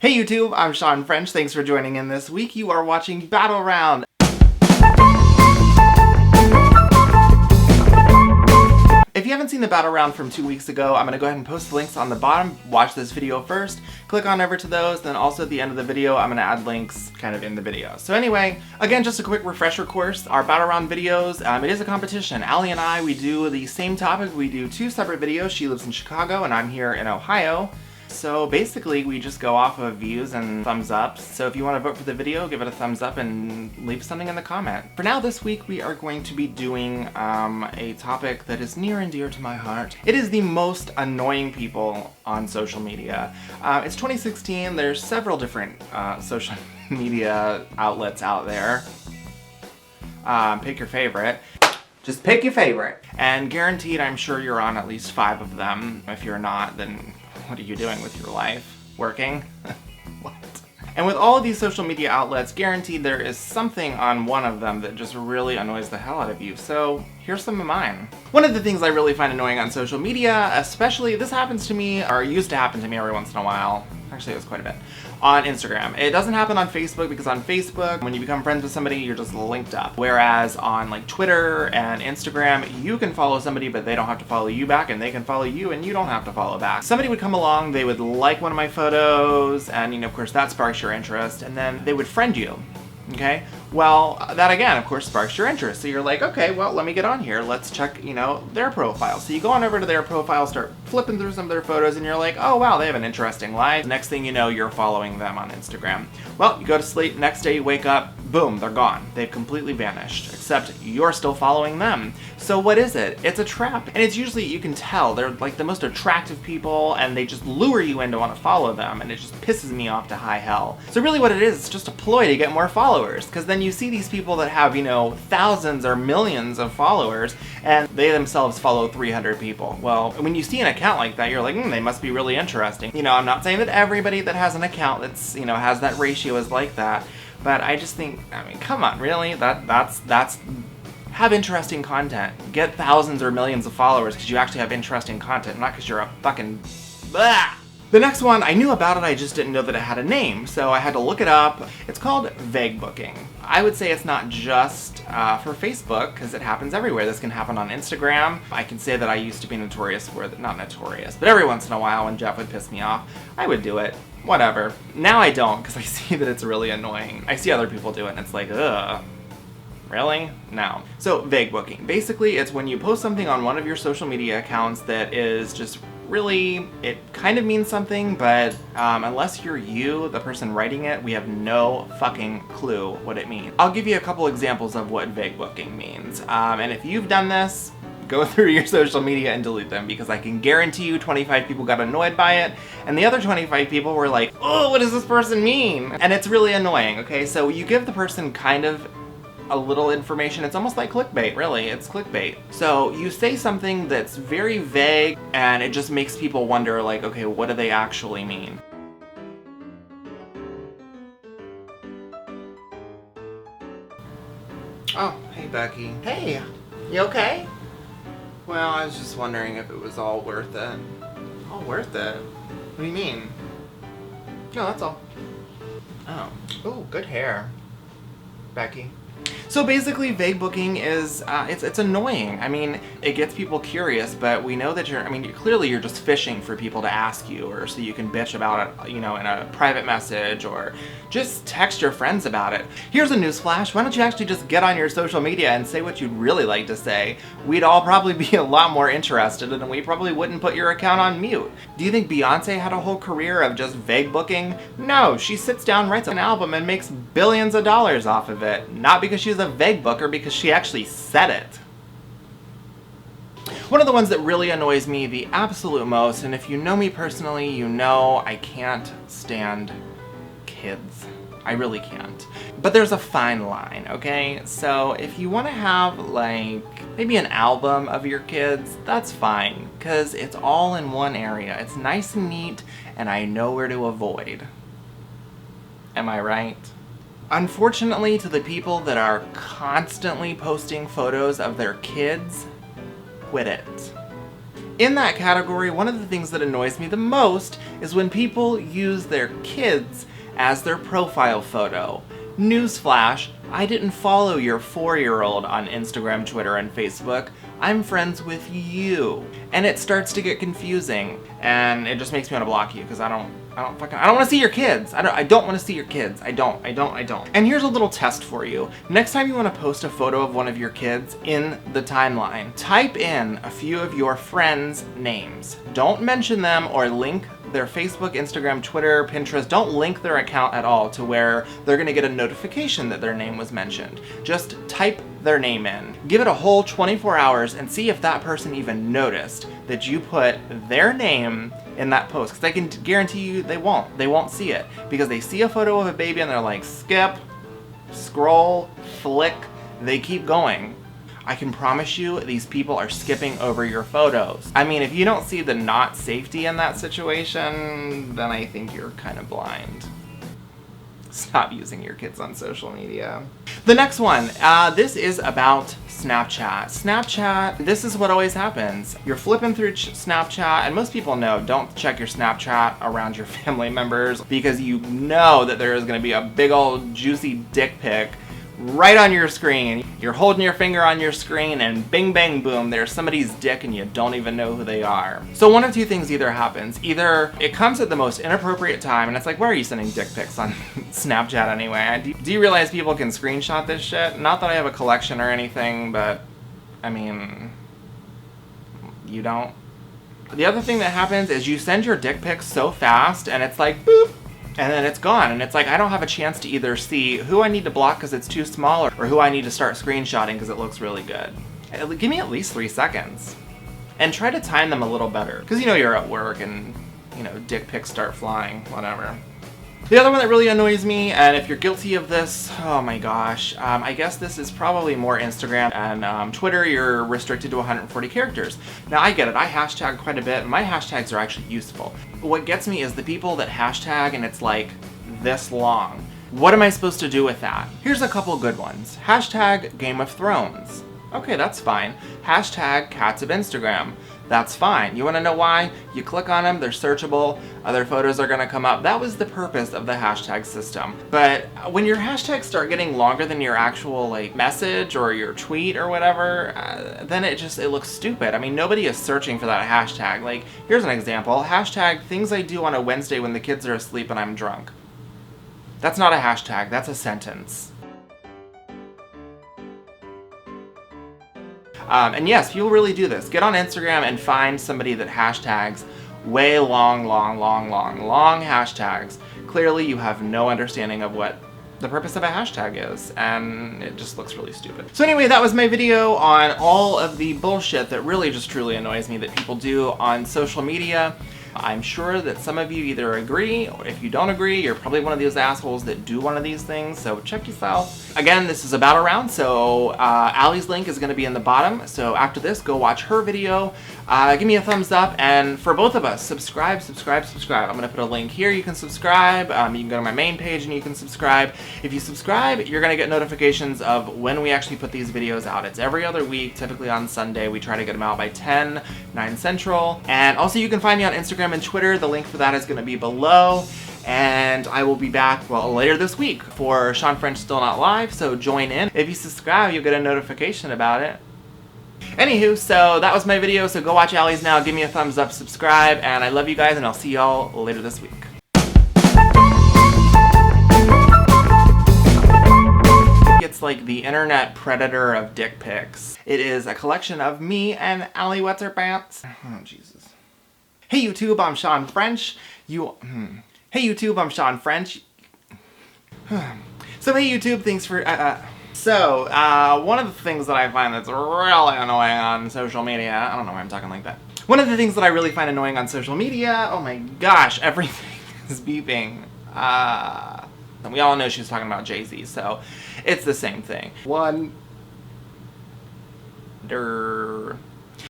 Hey YouTube, I'm Sean French. Thanks for joining in this week. You are watching Battle Round. If you haven't seen the Battle Round from 2 weeks ago, I'm going to go ahead and post the links on the bottom. Watch this video first, click on over to those, then also at the end of the video, I'm going to add links kind of in the video. So anyway, again, just a quick refresher course. Our Battle Round videos, it is a competition. Allie and I, we do the same topic. We do 2 separate videos. She lives in Chicago and I'm here in Ohio. So basically, we just go off of views and thumbs ups. So if you want to vote for the video, give it a thumbs up and leave something in the comment. For now, this week, we are going to be doing a topic that is near and dear to my heart. It is the most annoying people on social media. It's 2016. There's several different social media outlets out there. Pick your favorite. Just pick your favorite. And guaranteed, I'm sure you're on at least 5 of them. If you're not, then what are you doing with your life? Working? What? And with all of these social media outlets, guaranteed there is something on one of them that just really annoys the hell out of you. So here's some of mine. One of the things I really find annoying on social media, especially, this happens to me, or used to happen to me every once in a while. Actually, it was quite a bit. On Instagram. It doesn't happen on Facebook because on Facebook, when you become friends with somebody, you're just linked up. Whereas on like Twitter and Instagram, you can follow somebody, but they don't have to follow you back, and they can follow you, and you don't have to follow back. Somebody would come along, they would like one of my photos, and of course that sparks your interest, and then they would friend you. Okay? Well, that again, of course, sparks your interest. So you're like, okay, well, let me get on here. Let's check, their profile. So you go on over to their profile, start flipping through some of their photos, and you're like, oh, wow, they have an interesting life. Next thing you know, you're following them on Instagram. Well, you go to sleep, next day you wake up, boom, they're gone. They've completely vanished, except you're still following them. So what is it? It's a trap. And it's usually, you can tell, they're like the most attractive people, and they just lure you in to want to follow them, and it just pisses me off to high hell. So really what it is, it's just a ploy to get more followers, because then you see these people that have, thousands or millions of followers, and they themselves follow 300 people. Well, when you see an account like that, you're like, they must be really interesting. I'm not saying that everybody that has an account that's, has that ratio is like that, but I just think, come on, really? That's have interesting content. Get thousands or millions of followers because you actually have interesting content, not because you're a fucking blah. The next one, I knew about it, I just didn't know that it had a name, so I had to look it up. It's called Vaguebooking. I would say it's not just for Facebook, because it happens everywhere. This can happen on Instagram. I can say that I used to be notorious for it, not notorious, but every once in a while when Jeff would piss me off, I would do it. Whatever. Now I don't, because I see that it's really annoying. I see other people do it, and it's like, ugh. Really? No. So, Vaguebooking. Basically, it's when you post something on one of your social media accounts that is just really, it kind of means something, but unless you're you, the person writing it, we have no fucking clue what it means. I'll give you a couple examples of what Vaguebooking means. And if you've done this, go through your social media and delete them, because I can guarantee you 25 people got annoyed by it, and the other 25 people were like, oh, what does this person mean? And it's really annoying, okay? So you give the person kind of a little information. It's almost like clickbait, really. It's clickbait. So you say something that's very vague, and it just makes people wonder, like, okay, what do they actually mean? Oh, hey Becky. Hey, you okay? Well, I was just wondering if it was all worth it. All worth it? What do you mean? No, that's all. Oh, good hair, Becky. So basically, Vaguebooking is, it's annoying. It gets people curious, but we know that clearly you're just fishing for people to ask you, or so you can bitch about it, in a private message, or just text your friends about it. Here's a newsflash. Why don't you actually just get on your social media and say what you'd really like to say? We'd all probably be a lot more interested, and we probably wouldn't put your account on mute. Do you think Beyonce had a whole career of just Vaguebooking? No, she sits down, writes an album, and makes billions of dollars off of it. Not because she's a Vaguebooker, because she actually said it. One of the ones that really annoys me the absolute most, and if you know me personally, you know I can't stand kids. I really can't. But there's a fine line, okay? So if you want to have, like, maybe an album of your kids, that's fine, because it's all in one area. It's nice and neat, and I know where to avoid. Am I right? Unfortunately, to the people that are constantly posting photos of their kids, quit it. In that category, one of the things that annoys me the most is when people use their kids as their profile photo. Newsflash, I didn't follow your 4-year-old on Instagram, Twitter, and Facebook. I'm friends with you. And it starts to get confusing, and it just makes me want to block you because I don't want to see your kids. I don't want to see your kids. I don't. And here's a little test for you. Next time you want to post a photo of one of your kids in the timeline, type in a few of your friends' names. Don't mention them or link their Facebook, Instagram, Twitter, Pinterest. Don't link their account at all to where they're going to get a notification that their name was mentioned. Just type their name in. Give it a whole 24 hours and see if that person even noticed that you put their name in that post. Because I can guarantee you they won't. They won't see it. Because they see a photo of a baby and they're like, skip, scroll, flick, they keep going. I can promise you these people are skipping over your photos. I mean, if you don't see the not safety in that situation, then I think you're kind of blind. Stop using your kids on social media. The next one, this is about Snapchat. Snapchat, this is what always happens. You're flipping through Snapchat, and most people know don't check your Snapchat around your family members because you know that there is gonna be a big old juicy dick pic right on your screen. You're holding your finger on your screen and bing bang boom, there's somebody's dick and you don't even know who they are. So one of two things either happens. Either it comes at the most inappropriate time and it's like, why are you sending dick pics on Snapchat anyway? Do you realize people can screenshot this shit? Not that I have a collection or anything, but I mean, you don't. The other thing that happens is you send your dick pics so fast and it's like boop, and then it's gone, and it's like I don't have a chance to either see who I need to block because it's too small or who I need to start screenshotting because it looks really good. Give me at least 3 seconds. And try to time them a little better. Because you know you're at work and, you know, dick pics start flying, whatever. The other one that really annoys me, and if you're guilty of this, oh my gosh, I guess this is probably more Instagram and Twitter, you're restricted to 140 characters. Now I get it, I hashtag quite a bit, and my hashtags are actually useful. But what gets me is the people that hashtag and it's like this long. What am I supposed to do with that? Here's a couple good ones. Hashtag Game of Thrones. Okay, that's fine. Hashtag Cats of Instagram. That's fine. You want to know why? You click on them, they're searchable, other photos are going to come up. That was the purpose of the hashtag system. But when your hashtags start getting longer than your actual like message or your tweet or whatever, then it looks stupid. I mean, nobody is searching for that hashtag. Like, here's an example. Hashtag things I do on a Wednesday when the kids are asleep and I'm drunk. That's not a hashtag, that's a sentence. And yes, people really do this. Get on Instagram and find somebody that hashtags way long hashtags. Clearly you have no understanding of what the purpose of a hashtag is, and it just looks really stupid. So anyway, that was my video on all of the bullshit that really just truly annoys me that people do on social media. I'm sure that some of you either agree, or if you don't agree, you're probably one of those assholes that do one of these things, so check yourself. Again, this is a battle round, so Allie's link is going to be in the bottom, so after this, go watch her video, give me a thumbs up, and for both of us, subscribe. I'm going to put a link here, you can subscribe, you can go to my main page and you can subscribe. If you subscribe, you're going to get notifications of when we actually put these videos out. It's every other week, typically on Sunday. We try to get them out by 10, 9 Central, and also you can find me on Instagram and Twitter. The link for that is going to be below. And I will be back, well, later this week for Sean French Still Not Live, so join in. If you subscribe, you'll get a notification about it. Anywho, so that was my video, so go watch Allie's now, give me a thumbs up, subscribe, and I love you guys, and I'll see y'all later this week. It's like the internet predator of dick pics. It is a collection of me and Allie What's-Her-Pants. Oh, Jesus. Hey YouTube, I'm Sean French. Hey YouTube, I'm Sean French. So hey YouTube, thanks for, one of the things that I find that's really annoying on social media, I don't know why I'm talking like that. One of the things that I really find annoying on social media, oh my gosh, everything is beeping. And we all know she's talking about Jay-Z, so it's the same thing.